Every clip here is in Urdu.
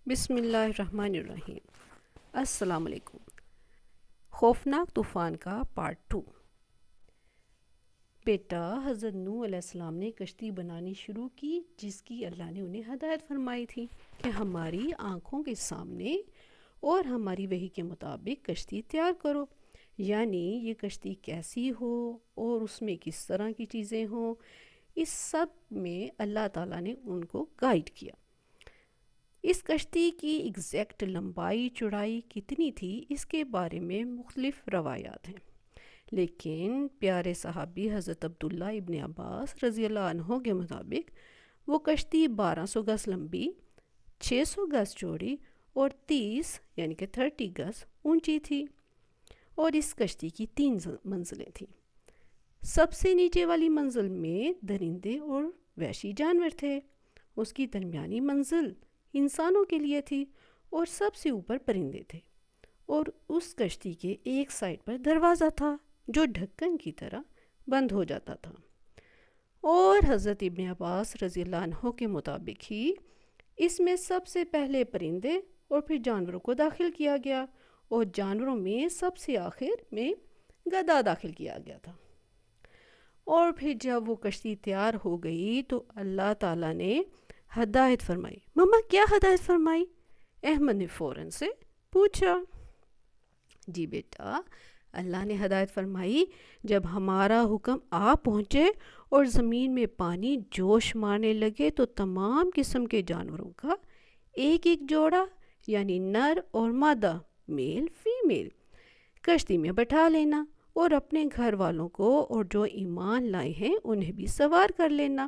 بسم اللہ الرحمن الرحیم۔ السلام علیکم۔ خوفناک طوفان کا پارٹ 2۔ بیٹا، حضرت نوح علیہ السلام نے کشتی بنانی شروع کی جس کی اللہ نے انہیں ہدایت فرمائی تھی کہ ہماری آنکھوں کے سامنے اور ہماری وحی کے مطابق کشتی تیار کرو، یعنی یہ کشتی کیسی ہو اور اس میں کس طرح کی چیزیں ہوں، اس سب میں اللہ تعالیٰ نے ان کو گائیڈ کیا۔ اس کشتی کی ایگزیکٹ لمبائی چوڑائی کتنی تھی اس کے بارے میں مختلف روایات ہیں، لیکن پیارے صحابی حضرت عبداللہ ابن عباس رضی اللہ عنہ کے مطابق وہ کشتی 1200 گز لمبی، 600 گز چوڑی اور 30 یعنی کہ 30 گز اونچی تھی، اور اس کشتی کی 3 منزلیں تھیں۔ سب سے نیچے والی منزل میں درندے اور وحشی جانور تھے، اس کی درمیانی منزل انسانوں کے لیے تھی اور سب سے اوپر پرندے تھے، اور اس کشتی کے ایک سائڈ پر دروازہ تھا جو ڈھکن کی طرح بند ہو جاتا تھا، اور حضرت ابن عباس رضی اللہ عنہ کے مطابق ہی اس میں سب سے پہلے پرندے اور پھر جانوروں کو داخل کیا گیا، اور جانوروں میں سب سے آخر میں گدھا داخل کیا گیا تھا۔ اور پھر جب وہ کشتی تیار ہو گئی تو اللہ تعالیٰ نے ہدایت فرمائی۔ مما کیا ہدایت فرمائی؟ احمد نے فوراً سے پوچھا۔ جی بیٹا، اللہ نے ہدایت فرمائی جب ہمارا حکم آ پہنچے اور زمین میں پانی جوش مارنے لگے تو تمام قسم کے جانوروں کا ایک ایک جوڑا یعنی نر اور مادہ، میل فیمیل، کشتی میں بٹھا لینا اور اپنے گھر والوں کو اور جو ایمان لائے ہیں انہیں بھی سوار کر لینا،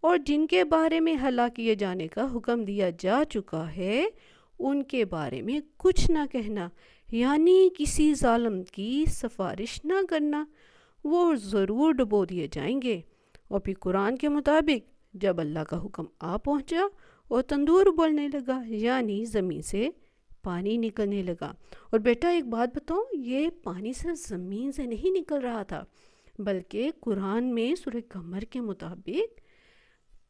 اور جن کے بارے میں ہلاک کیے جانے کا حکم دیا جا چکا ہے ان کے بارے میں کچھ نہ کہنا، یعنی کسی ظالم کی سفارش نہ کرنا، وہ ضرور ڈبو دیے جائیں گے۔ اور پھر قرآن کے مطابق جب اللہ کا حکم آ پہنچا اور تندور ابلنے لگا یعنی زمین سے پانی نکلنے لگا، اور بیٹا ایک بات بتاؤں، یہ پانی صرف زمین سے نہیں نکل رہا تھا بلکہ قرآن میں سورہ قمر کے مطابق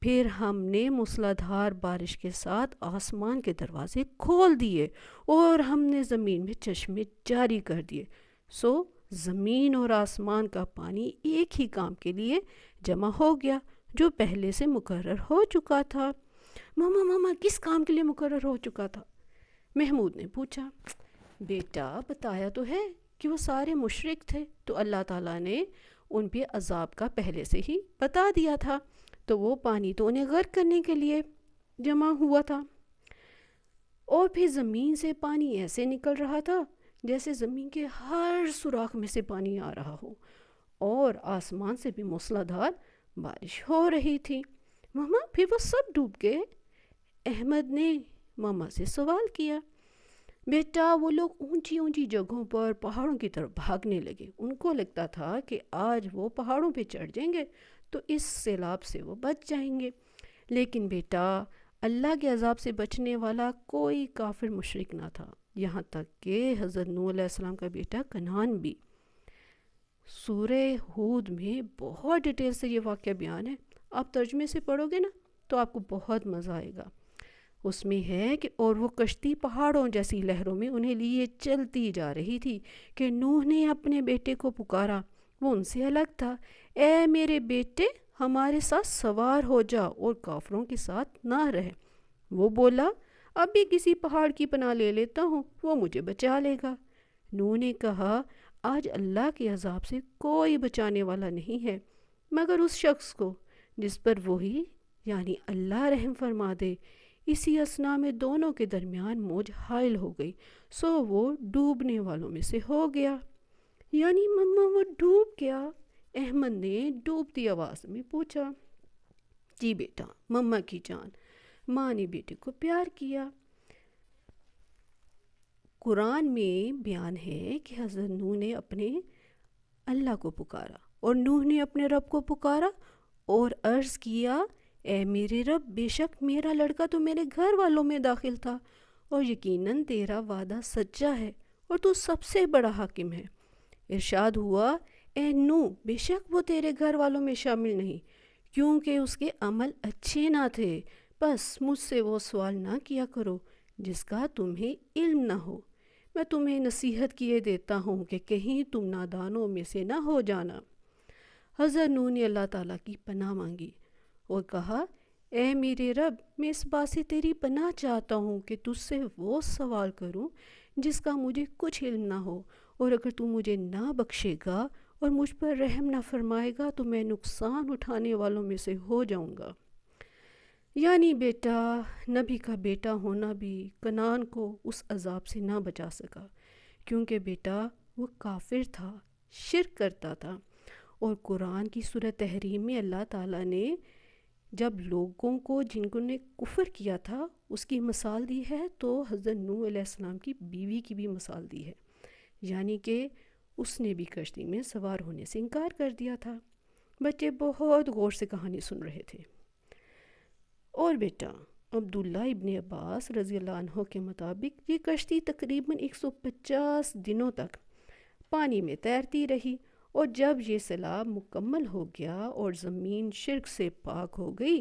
پھر ہم نے موسلادھار بارش کے ساتھ آسمان کے دروازے کھول دیے اور ہم نے زمین میں چشمے جاری کر دیے، سو زمین اور آسمان کا پانی ایک ہی کام کے لیے جمع ہو گیا جو پہلے سے مقرر ہو چکا تھا۔ ماما کس کام کے لیے مقرر ہو چکا تھا؟ محمود نے پوچھا۔ بیٹا بتایا تو ہے کہ وہ سارے مشرک تھے تو اللہ تعالیٰ نے ان پہ عذاب کا پہلے سے ہی بتا دیا تھا، تو وہ پانی تو انہیں غرق کرنے کے لیے جمع ہوا تھا، اور پھر زمین سے پانی ایسے نکل رہا تھا جیسے زمین کے ہر سوراخ میں سے پانی آ رہا ہو، اور آسمان سے بھی موسلادھار بارش ہو رہی تھی۔ ماما پھر وہ سب ڈوب گئے؟ احمد نے ماما سے سوال کیا۔ بیٹا وہ لوگ اونچی اونچی جگہوں پر پہاڑوں کی طرف بھاگنے لگے، ان کو لگتا تھا کہ آج وہ پہاڑوں پہ چڑھ جائیں گے تو اس سیلاب سے وہ بچ جائیں گے، لیکن بیٹا اللہ کے عذاب سے بچنے والا کوئی کافر مشرک نہ تھا، یہاں تک کہ حضرت نوح علیہ السلام کا بیٹا کنعان بھی۔ سورہ ہود میں بہت ڈیٹیل سے یہ واقعہ بیان ہے، آپ ترجمے سے پڑھو گے نا تو آپ کو بہت مزہ آئے گا۔ اس میں ہے کہ اور وہ کشتی پہاڑوں جیسی لہروں میں انہیں لیے چلتی جا رہی تھی کہ نوح نے اپنے بیٹے کو پکارا، وہ ان سے الگ تھا، اے میرے بیٹے ہمارے ساتھ سوار ہو جا اور کافروں کے ساتھ نہ رہ۔ وہ بولا اب بھی کسی پہاڑ کی پناہ لے لیتا ہوں، وہ مجھے بچا لے گا۔ نوح نے کہا آج اللہ کے عذاب سے کوئی بچانے والا نہیں ہے مگر اس شخص کو جس پر وہی یعنی اللہ رحم فرما دے۔ اسی اثنا میں دونوں کے درمیان موج حائل ہو گئی، سو وہ ڈوبنے والوں میں سے ہو گیا۔ یعنی مما وہ ڈوب گیا؟ احمد نے ڈوبتی آواز میں پوچھا۔ جی بیٹا، مما کی جان، ماں نے بیٹے کو پیار کیا۔ قرآن میں بیان ہے کہ حضرت نوح نے اپنے اللہ کو پکارا اور نوح نے اپنے رب کو پکارا اور عرض کیا اے میرے رب، بے شک میرا لڑکا تو میرے گھر والوں میں داخل تھا اور یقیناً تیرا وعدہ سچا ہے اور تو سب سے بڑا حاکم ہے۔ ارشاد ہوا اے نوح، بے شک وہ تیرے گھر والوں میں شامل نہیں کیونکہ اس کے عمل اچھے نہ تھے، بس مجھ سے وہ سوال نہ کیا کرو جس کا تمہیں علم نہ ہو۔ میں تمہیں نصیحت کیے دیتا ہوں کہ کہیں تم نادانوں میں سے نہ ہو جانا۔ حضرت نوح نے اللہ تعالیٰ کی پناہ مانگی اور کہا، اے میرے رب، میں اس بات سے تیری پناہ چاہتا ہوں کہ تجھ سے وہ سوال کروں جس کا مجھے کچھ علم نہ ہو، اور اگر تو مجھے نہ بخشے گا اور مجھ پر رحم نہ فرمائے گا تو میں نقصان اٹھانے والوں میں سے ہو جاؤں گا۔ یعنی بیٹا، نبی کا بیٹا ہونا بھی کنعان کو اس عذاب سے نہ بچا سکا، کیونکہ بیٹا وہ کافر تھا، شرک کرتا تھا۔ اور قرآن کی سورہ تحریم میں اللہ تعالیٰ نے جب لوگوں کو جن نے کفر کیا تھا اس کی مثال دی ہے، تو حضرت نوح علیہ السلام کی بیوی کی بھی مثال دی ہے، یعنی کہ اس نے بھی کشتی میں سوار ہونے سے انکار کر دیا تھا۔ بچے بہت غور سے کہانی سن رہے تھے۔ اور بیٹا، عبداللہ ابن عباس رضی اللہ عنہ کے مطابق یہ کشتی تقریباً 150 دنوں تک پانی میں تیرتی رہی، اور جب یہ سیلاب مکمل ہو گیا اور زمین شرک سے پاک ہو گئی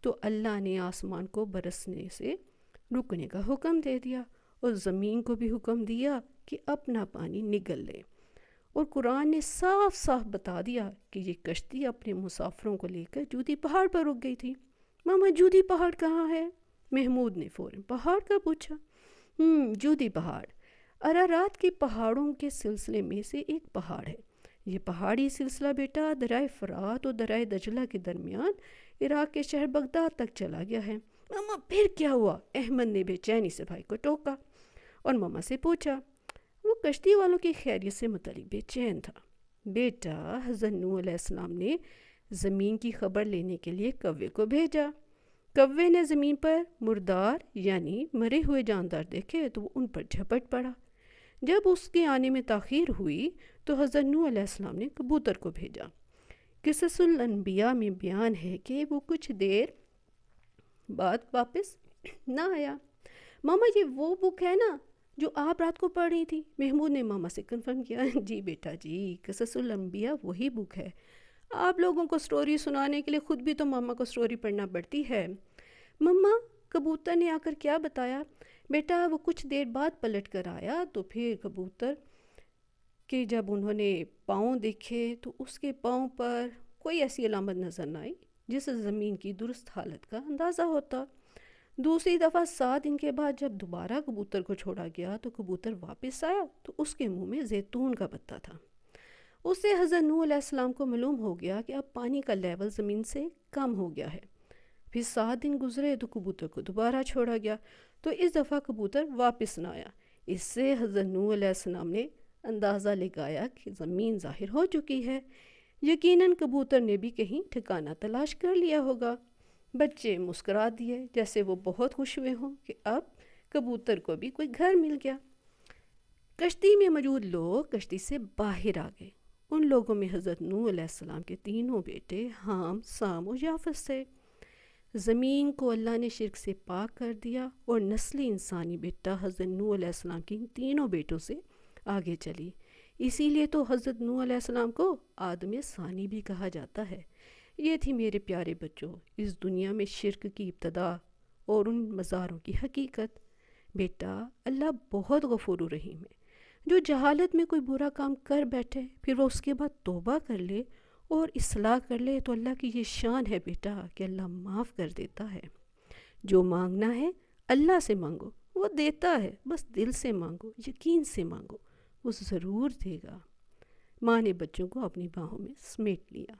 تو اللہ نے آسمان کو برسنے سے رکنے کا حکم دے دیا اور زمین کو بھی حکم دیا کہ اپنا پانی نگل لے۔ اور قرآن نے صاف صاف بتا دیا کہ یہ کشتی اپنے مسافروں کو لے کر جودی پہاڑ پر رک گئی تھی۔ ماما، جودی پہاڑ کہاں ہے؟ محمود نے فوراً پہاڑ کا پوچھا۔ جودی پہاڑ ارارات کے پہاڑوں کے سلسلے میں سے ایک پہاڑ ہے۔ یہ پہاڑی سلسلہ بیٹا دریائے فرات اور دریائے دجلہ کے درمیان عراق کے شہر بغداد تک چلا گیا ہے۔ ماما، پھر کیا ہوا؟ احمد نے بے چینی سے بھائی کو ٹوکا اور ماما سے پوچھا۔ وہ کشتی والوں کی خیریت سے متعلق بے چین تھا۔ بیٹا، حضرت نوح علیہ السلام نے زمین کی خبر لینے کے لیے کوے کو بھیجا۔ کوے نے زمین پر مردار یعنی مرے ہوئے جاندار دیکھے تو وہ ان پر جھپٹ پڑا۔ جب اس کے آنے میں تاخیر ہوئی تو حضرت نوح علیہ السلام نے کبوتر کو بھیجا۔ قصص الانبیاء میں بیان ہے کہ وہ کچھ دیر بعد واپس نہ آیا۔ ماما، یہ وہ بک ہے نا جو آپ رات کو پڑھ رہی تھی؟ محمود نے ماما سے کنفرم کیا۔ جی بیٹا جی، قصص الانبیاء وہی بک ہے۔ آپ لوگوں کو سٹوری سنانے کے لیے خود بھی تو ماما کو سٹوری پڑھنا پڑتی ہے۔ ماما، کبوتر نے آ کر کیا بتایا؟ بیٹا، وہ کچھ دیر بعد پلٹ کر آیا تو پھر کبوتر کہ جب انہوں نے پاؤں دیکھے تو اس کے پاؤں پر کوئی ایسی علامت نظر نہ آئی جس سے زمین کی درست حالت کا اندازہ ہوتا۔ دوسری دفعہ 7 دن کے بعد جب دوبارہ کبوتر کو چھوڑا گیا تو کبوتر واپس آیا تو اس کے منہ میں زیتون کا پتا تھا۔ اس سے حضرت نوح علیہ السلام کو معلوم ہو گیا کہ اب پانی کا لیول زمین سے کم ہو گیا ہے۔ پھر 7 دن گزرے تو کبوتر کو دوبارہ چھوڑا گیا تو اس دفعہ کبوتر واپس نہ آیا۔ اس سے حضرت نوح علیہ السلام نے اندازہ لگایا کہ زمین ظاہر ہو چکی ہے۔ یقیناً کبوتر نے بھی کہیں ٹھکانہ تلاش کر لیا ہوگا۔ بچے مسکرا دیے جیسے وہ بہت خوش ہوئے ہوں کہ اب کبوتر کو بھی کوئی گھر مل گیا۔ کشتی میں موجود لوگ کشتی سے باہر آ گئے۔ ان لوگوں میں حضرت نوح علیہ السلام کے 3 بیٹے حام، سام اور یافس تھے۔ زمین کو اللہ نے شرک سے پاک کر دیا اور نسل انسانی بیٹا حضرت نوح علیہ السلام کی ان 3 بیٹوں سے آگے چلی۔ اسی لیے تو حضرت نوح علیہ السلام کو آدم ثانی بھی کہا جاتا ہے۔ یہ تھی میرے پیارے بچوں اس دنیا میں شرک کی ابتدا اور ان مزاروں کی حقیقت۔ بیٹا، اللہ بہت غفور و رحیم ہے۔ جو جہالت میں کوئی برا کام کر بیٹھے پھر وہ اس کے بعد توبہ کر لے اور اصلاح کر لے تو اللہ کی یہ شان ہے بیٹا کہ اللہ معاف کر دیتا ہے۔ جو مانگنا ہے اللہ سے مانگو، وہ دیتا ہے، بس دل سے مانگو، یقین سے مانگو، وہ ضرور دے گا۔ ماں نے بچوں کو اپنی باہوں میں سمیٹ لیا۔